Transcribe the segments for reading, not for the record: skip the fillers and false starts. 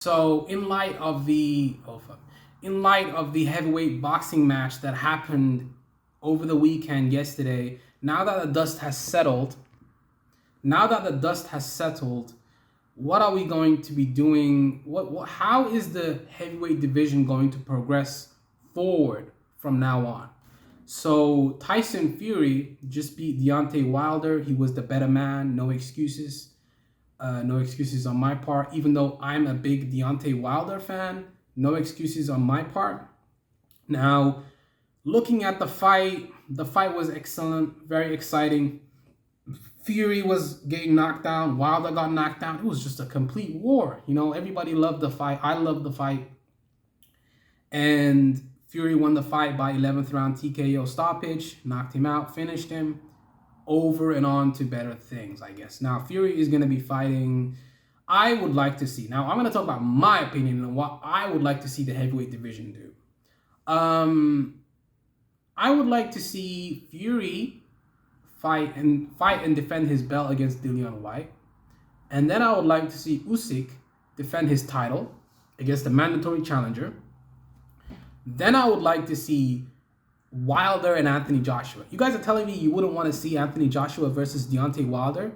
So in light of the heavyweight boxing match that happened over the weekend yesterday, now that the dust has settled, what are we going to be doing? How is the heavyweight division going to progress forward from now on? So Tyson Fury just beat Deontay Wilder. He was the better man. No excuses. No excuses on my part. Even though I'm a big Deontay Wilder fan, no excuses on my part. Now, looking at the fight was excellent, very exciting. Fury was getting knocked down. Wilder got knocked down. It was just a complete war. Everybody loved the fight. I loved the fight. And Fury won the fight by 11th round TKO stoppage, knocked him out, finished him, over and on to better things, I guess. Now, Fury is going to be fighting. I would like to see. Now, I'm going to talk about my opinion on what I would like to see the heavyweight division do. I would like to see Fury fight and defend his belt against Dillian Whyte. And then I would like to see Usyk defend his title against the mandatory challenger. Then I would like to see Wilder and Anthony Joshua. You guys are telling me you wouldn't want to see Anthony Joshua versus Deontay Wilder?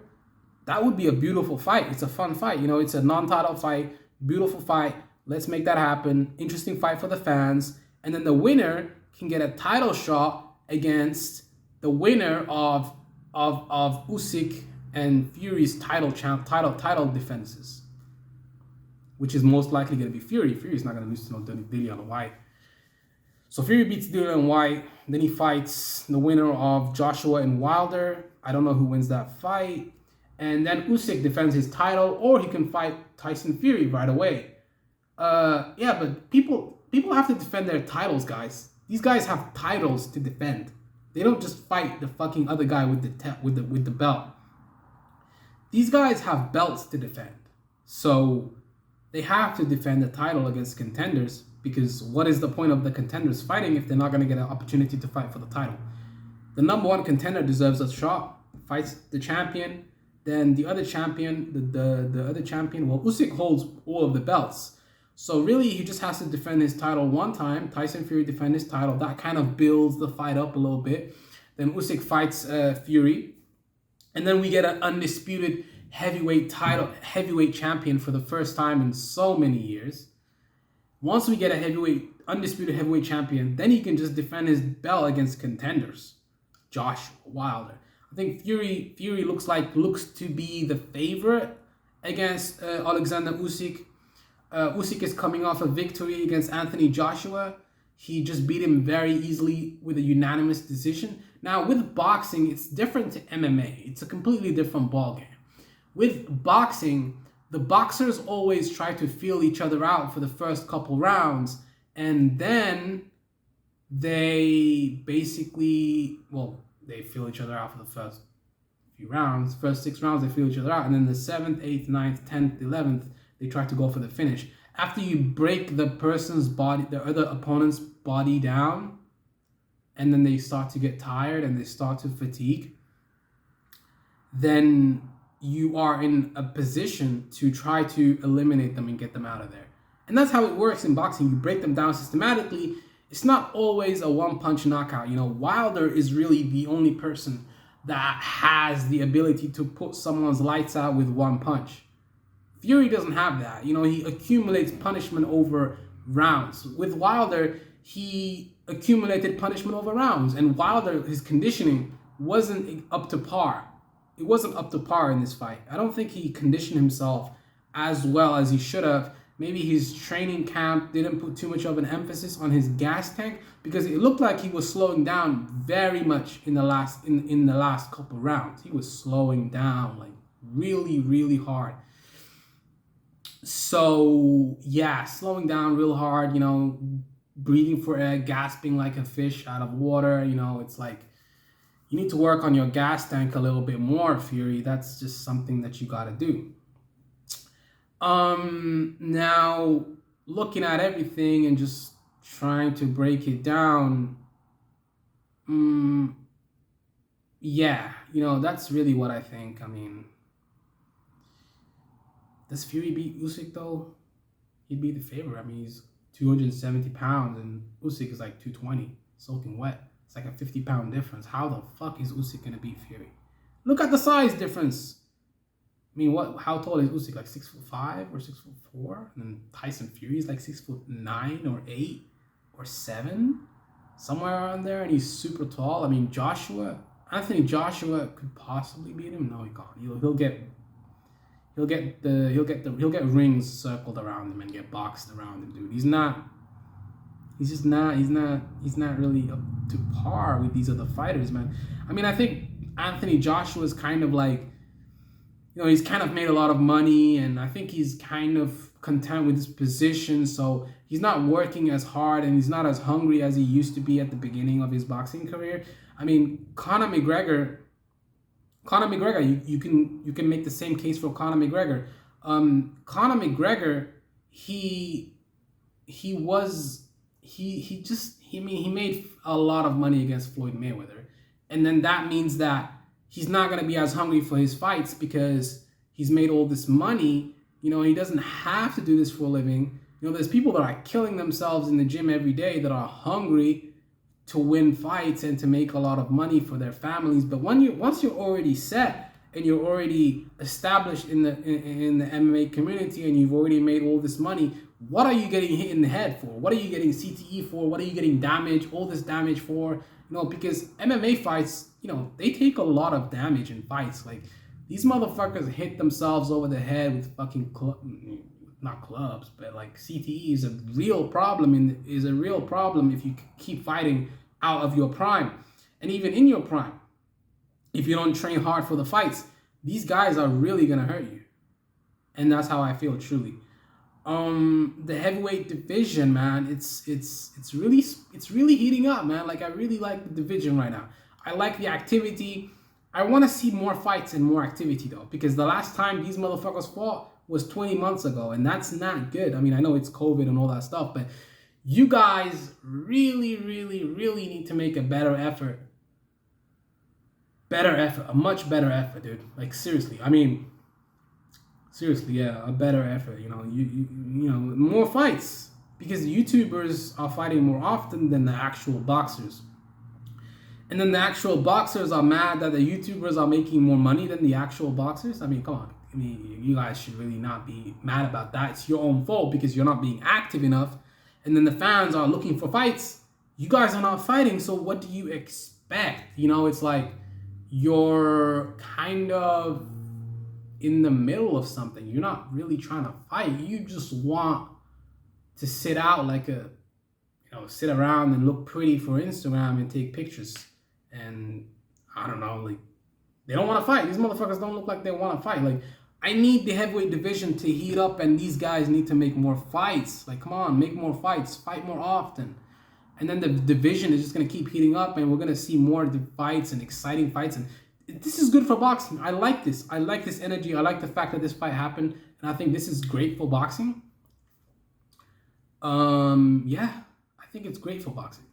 That would be a beautiful fight. It's a fun fight. It's a non-title fight. Beautiful fight. Let's make that happen. Interesting fight for the fans. And then the winner can get a title shot against the winner of Usyk and Fury's title defenses, which is most likely going to be Fury. Fury's not going to lose to no Dillian Whyte. So Fury beats Dillian Whyte. Then he fights the winner of Joshua and Wilder. I don't know who wins that fight. And then Usyk defends his title, or he can fight Tyson Fury right away. But people have to defend their titles, guys. These guys have titles to defend. They don't just fight the fucking other guy with the belt. These guys have belts to defend. So they have to defend the title against contenders, because what is the point of the contenders fighting if they're not going to get an opportunity to fight for the title? The number one contender deserves a shot, fights the champion, then the other champion, the other champion, Usyk holds all of the belts. So really, he just has to defend his title one time. Tyson Fury defend his title. That kind of builds the fight up a little bit. Then Usyk fights Fury. And then we get an undisputed heavyweight champion for the first time in so many years. Once we get a undisputed heavyweight champion, then he can just defend his belt against contenders. Joshua, Wilder. I think Fury looks to be the favorite against Alexander Usyk. Usyk is coming off a victory against Anthony Joshua. He just beat him very easily with a unanimous decision. Now, with boxing, it's different to MMA. It's a completely different ballgame. With boxing, the boxers always try to feel each other out for the first couple rounds, and then they feel each other out for the first few rounds. First 6 rounds, they feel each other out, and then the 7th, 8th, 9th, 10th, 11th, they try to go for the finish. After you break the other opponent's body down, and then they start to get tired and they start to fatigue, then you are in a position to try to eliminate them and get them out of there. And that's how it works in boxing. You break them down systematically. It's not always a one-punch knockout. Wilder is really the only person that has the ability to put someone's lights out with one punch. Fury doesn't have that. He accumulates punishment over rounds. With Wilder, he accumulated punishment over rounds. And Wilder, his conditioning wasn't up to par. It wasn't up to par in this fight. I don't think he conditioned himself as well as he should have. Maybe his training camp didn't put too much of an emphasis on his gas tank, because it looked like he was slowing down very much in the last couple rounds. He was slowing down like really, really hard. So yeah, slowing down real hard, breathing for air, gasping like a fish out of water. It's like, you need to work on your gas tank a little bit more, Fury. That's just something that you got to do. Now, looking at everything and just trying to break it down, that's really what I think. Does Fury beat Usyk though? he'd be the favorite. I mean, he's 270 pounds and Usyk is like 220, soaking wet. It's like a 50-pound difference. How the fuck is Usyk gonna beat Fury? Look at the size difference. I mean, how tall is Usyk? Like 6'5" or 6'4"? And then Tyson Fury is like 6'9" or 8 or 7, somewhere around there, and he's super tall. I mean, Anthony Joshua could possibly beat him. No, he can't. He'll get rings circled around him and get boxed around him, dude. He's not really up to par with these other fighters, man. I mean, I think Anthony Joshua is kind of like, he's kind of made a lot of money, and I think he's kind of content with his position, so he's not working as hard and he's not as hungry as he used to be at the beginning of his boxing career. I mean, Conor McGregor, you can make the same case for Conor McGregor. Conor McGregor, he made a lot of money against Floyd Mayweather, and then that means that he's not going to be as hungry for his fights because he's made all this money. He doesn't have to do this for a living. There's people that are killing themselves in the gym every day that are hungry to win fights and to make a lot of money for their families. But once you're already set and you're already established in the MMA community and you've already made all this money, what are you getting hit in the head for? What are you getting CTE for? What are you getting all this damage for? Because MMA fights, they take a lot of damage in fights. Like, these motherfuckers hit themselves over the head with fucking not clubs, but like CTE is a real problem if you keep fighting out of your prime. And even in your prime, if you don't train hard for the fights, these guys are really gonna hurt you. And that's how I feel, truly. The heavyweight division, man, it's really heating up, man. Like, I really like the division right now. I like the activity. I want to see more fights and more activity, though, because the last time these motherfuckers fought was 20 months ago, and that's not good. I mean, I know it's COVID and all that stuff, but you guys really, really, really need to make a better effort. A much better effort, dude. Like, seriously. I mean, seriously, yeah, a better effort. More fights, because YouTubers are fighting more often than the actual boxers. And then the actual boxers are mad that the YouTubers are making more money than the actual boxers. I mean, come on. I mean, you guys should really not be mad about that. It's your own fault because you're not being active enough. And then the fans are looking for fights. You guys are not fighting, so what do you expect? It's like you're kind of in the middle of something. You're not really trying to fight. You just want to sit out sit around and look pretty for Instagram and take pictures. And I don't know, like, they don't want to fight. These motherfuckers don't look like they want to fight. Like, I need the heavyweight division to heat up, and these guys need to make more fights. Like, come on, make more fights, fight more often. And then the division is just going to keep heating up, and we're going to see more fights and exciting fights. And this is good for boxing. I like this. I like this energy. I like the fact that this fight happened, and I think this is great for boxing. Yeah, I think it's great for boxing.